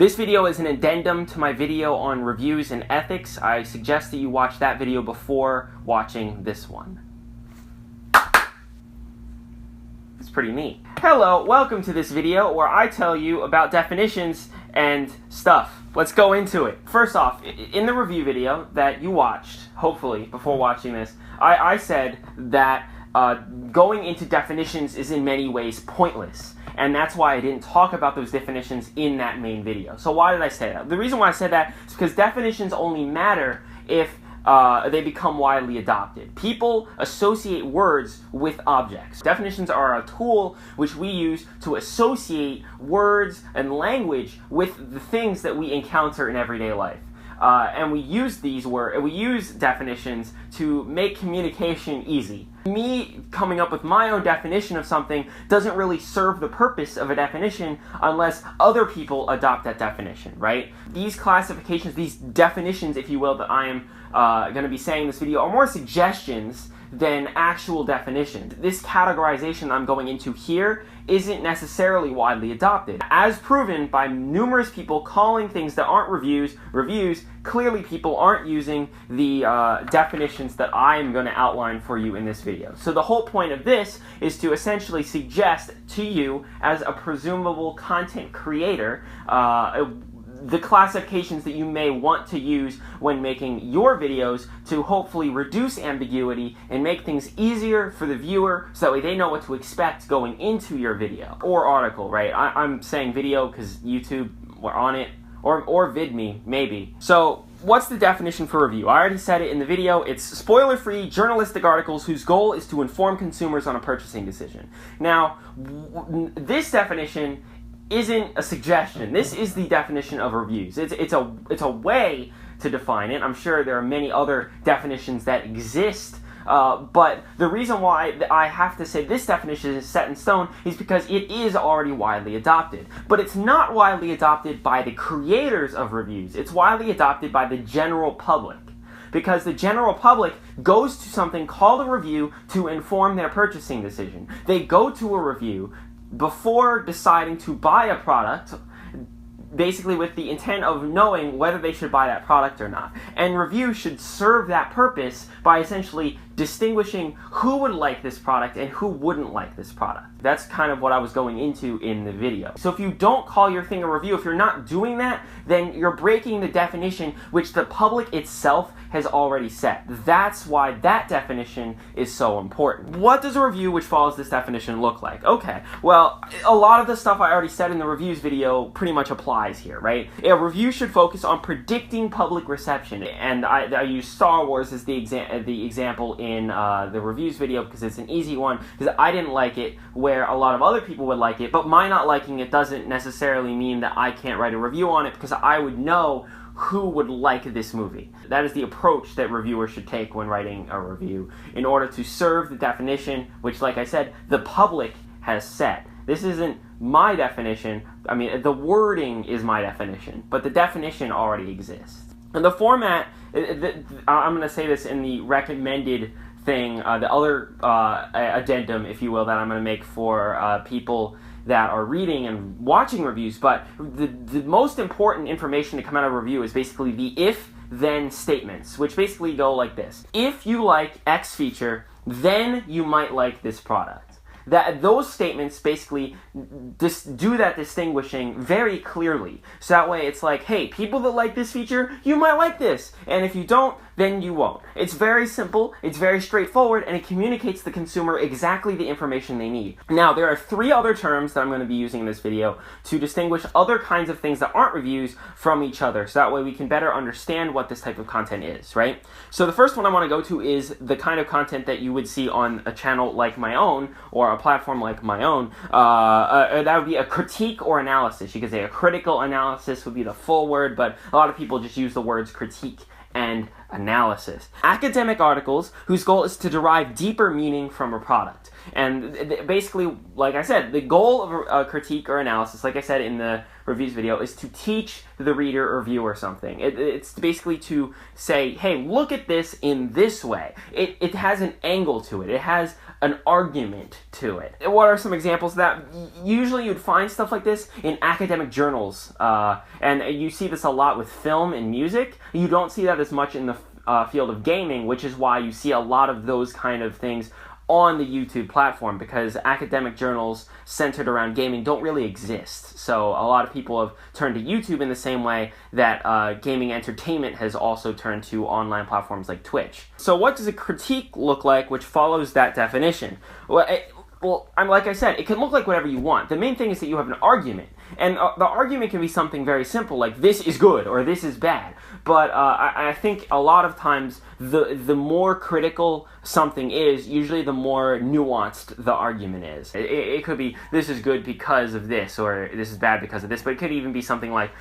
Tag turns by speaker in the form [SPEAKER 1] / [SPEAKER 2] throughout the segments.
[SPEAKER 1] This video is an addendum to my video on reviews and ethics. I suggest that you watch that video before watching this one. It's pretty neat. Hello, welcome to this video where I tell you about definitions and stuff. Let's go into it. First off, in the review video that you watched, hopefully, before watching this, I said that going into definitions is in many ways pointless. And that's why I didn't talk about those definitions in that main video. So why did I say that? The reason why I said that is because definitions only matter if they become widely adopted. People associate words with objects. Definitions are a tool which we use to associate words and language with the things that we encounter in everyday life. And we use definitions to make communication easy. Me coming up with my own definition of something doesn't really serve the purpose of a definition unless other people adopt that definition, right? These classifications, these definitions, if you will, that I am going to be saying in this video are more suggestions than actual definitions. This categorization I'm going into here isn't necessarily widely adopted. As proven by numerous people calling things that aren't reviews, clearly people aren't using the definitions that I'm going to outline for you in this video. So the whole point of this is to essentially suggest to you as a presumable content creator the classifications that you may want to use when making your videos to hopefully reduce ambiguity and make things easier for the viewer so that way they know what to expect going into your video or article, right? I'm saying video because YouTube, we're on it, or VidMe, maybe. So what's the definition for review? I already said it in the video. It's spoiler-free journalistic articles whose goal is to inform consumers on a purchasing decision. Now, this definition isn't a suggestion. This is the definition of reviews. It's a way to define it. I'm sure there are many other definitions that exist, but the reason why I have to say this definition is set in stone is because it is already widely adopted. But it's not widely adopted by the creators of reviews. It's widely adopted by the general public. Because the general public goes to something called a review to inform their purchasing decision. They go to a review before deciding to buy a product, basically with the intent of knowing whether they should buy that product or not. And reviews should serve that purpose by essentially distinguishing who would like this product and who wouldn't like this product. That's kind of what I was going into in the video. So if you don't call your thing a review, if you're not doing that, then you're breaking the definition which the public itself has already set. That's why that definition is so important. What does a review which follows this definition look like? Okay, well, a lot of the stuff I already said in the reviews video pretty much applies here, right? A review should focus on predicting public reception, and I use Star Wars as the example in the reviews video because it's an easy one, because I didn't like it where a lot of other people would like it, but my not liking it doesn't necessarily mean that I can't write a review on it because I would know who would like this movie. That is the approach that reviewers should take when writing a review in order to serve the definition which, like I said, the public has set. This isn't my definition. I mean, the wording is my definition, but the definition already exists. And the format, I'm going to say this in the recommended thing, the other addendum, if you will, that I'm going to make for people that are reading and watching reviews, but the most important information to come out of a review is basically the if-then statements, which basically go like this. If you like X feature, then you might like this product. Those statements basically do that distinguishing very clearly. So that way it's like, hey, people that like this feature, you might like this. And if you don't, then you won't. It's very simple, it's very straightforward, and it communicates to the consumer exactly the information they need. Now, there are 3 other terms that I'm going to be using in this video to distinguish other kinds of things that aren't reviews from each other. So that way we can better understand what this type of content is, right? So the first one I want to go to is the kind of content that you would see on a channel like my own, or a platform like my own. That would be a critique or analysis. You could say a critical analysis would be the full word, but a lot of people just use the words critique and analysis. Academic articles whose goal is to derive deeper meaning from a product. And basically, like I said, the goal of a critique or analysis, like I said in the reviews video is to teach the reader or viewer something. It's basically to say, hey, look at this in this way. It has an angle to it. It has an argument to it. What are some examples of that? Usually you'd find stuff like this in academic journals, and you see this a lot with film and music. You don't see that as much in the field of gaming, which is why you see a lot of those kind of things on the YouTube platform, because academic journals centered around gaming don't really exist. So a lot of people have turned to YouTube in the same way that gaming entertainment has also turned to online platforms like Twitch. So what does a critique look like which follows that definition? Well, like I said, it can look like whatever you want. The main thing is that you have an argument. And the argument can be something very simple, like this is good or this is bad. But I think a lot of times the more critical something is, usually the more nuanced the argument is. It could be this is good because of this, or this is bad because of this. But it could even be something like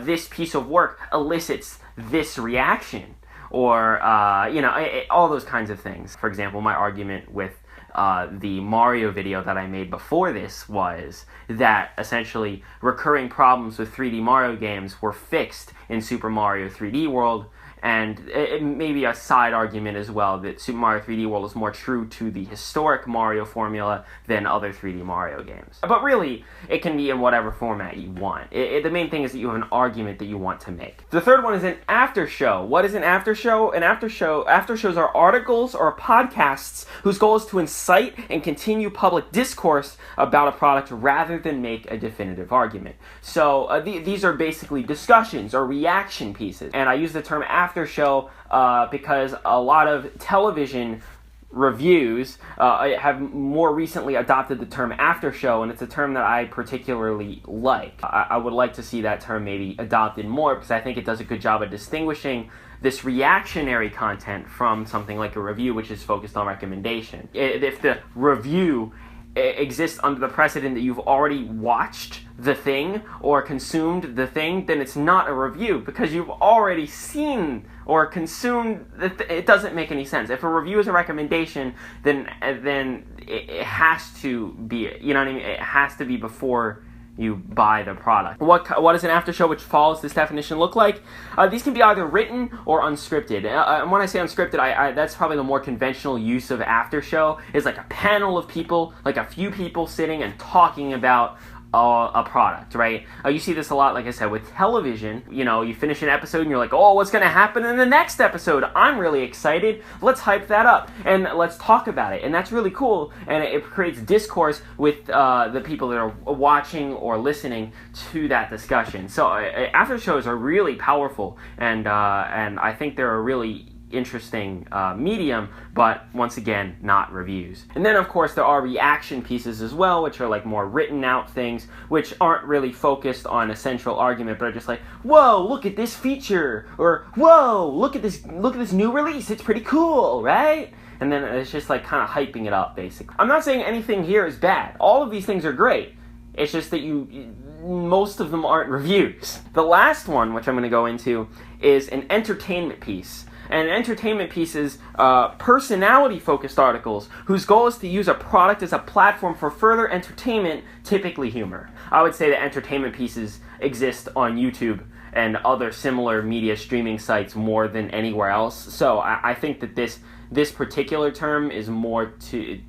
[SPEAKER 1] this piece of work elicits this reaction, or all those kinds of things. For example, my argument with the Mario video that I made before this was that essentially recurring problems with 3D Mario games were fixed in Super Mario 3D World, and it may be a side argument as well that Super Mario 3D World is more true to the historic Mario formula than other 3D Mario games. But really, it can be in whatever format you want. The main thing is that you have an argument that you want to make. The third one is an after show. What is an after show? After shows are articles or podcasts whose goal is to incite and continue public discourse about a product rather than make a definitive argument. So these are basically discussions or reaction pieces. And I use the term after show because a lot of television reviews have more recently adopted the term after show, and it's a term that I particularly like. I would like to see that term maybe adopted more, because I think it does a good job of distinguishing this reactionary content from something like a review, which is focused on recommendation. If the review exists under the precedent that you've already watched the thing or consumed the thing, then it's not a review, because you've already seen or consumed it doesn't make any sense. If a review is a recommendation, then it has to be, it has to be before you buy the product. What does an after show which follows this definition look like? These can be either written or unscripted. And when I say unscripted, that's probably the more conventional use of after show, is like a panel of people, like a few people sitting and talking about a product, right? You see this a lot, like I said, with television. You finish an episode and you're like, oh, what's going to happen in the next episode? I'm really excited. Let's hype that up and let's talk about it. And that's really cool, and it creates discourse with the people that are watching or listening to that discussion. So after shows are really powerful, and I think they're a really interesting medium, but once again, not reviews. And then of course there are reaction pieces as well, which are like more written out things, which aren't really focused on a central argument, but are just like, whoa, look at this feature, or whoa, look at this new release, it's pretty cool, right? And then it's just like kind of hyping it up, basically. I'm not saying anything here is bad. All of these things are great. It's just that most of them aren't reviews. The last one, which I'm going to go into, is an entertainment piece. And an entertainment piece is personality-focused articles whose goal is to use a product as a platform for further entertainment, typically humor. I would say that entertainment pieces exist on YouTube and other similar media streaming sites more than anywhere else. So I think that this particular term is more to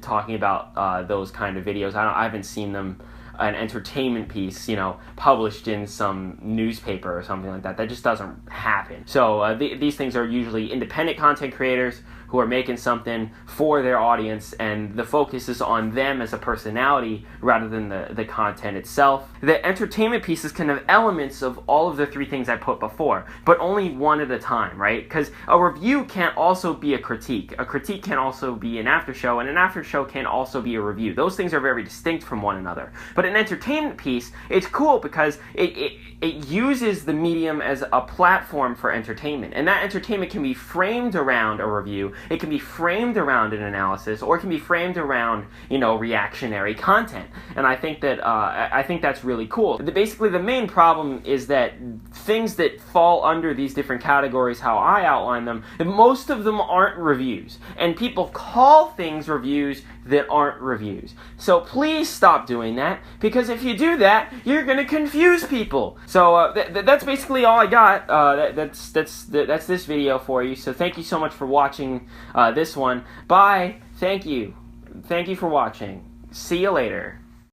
[SPEAKER 1] talking about those kind of videos. I haven't seen them, an entertainment piece, published in some newspaper or something like that. That just doesn't happen. So these things are usually independent content creators who are making something for their audience, and the focus is on them as a personality rather than the content itself. The entertainment pieces can have elements of all of the three things I put before, but only one at a time, right? Because a review can't also be a critique. A critique can also be an after show, and an after show can also be a review. Those things are very distinct from one another. But an entertainment piece, it's cool because it uses the medium as a platform for entertainment, and that entertainment can be framed around a review. It can be framed around an analysis, or it can be framed around, reactionary content. And I think that's really cool. Basically, the main problem is that things that fall under these different categories, how I outline them, most of them aren't reviews. And people call things reviews that aren't reviews. So please stop doing that, because if you do that, you're going to confuse people. So that's basically all I got. That's this video for you. So thank you so much for watching this one. Bye. Thank you. Thank you for watching. See you later.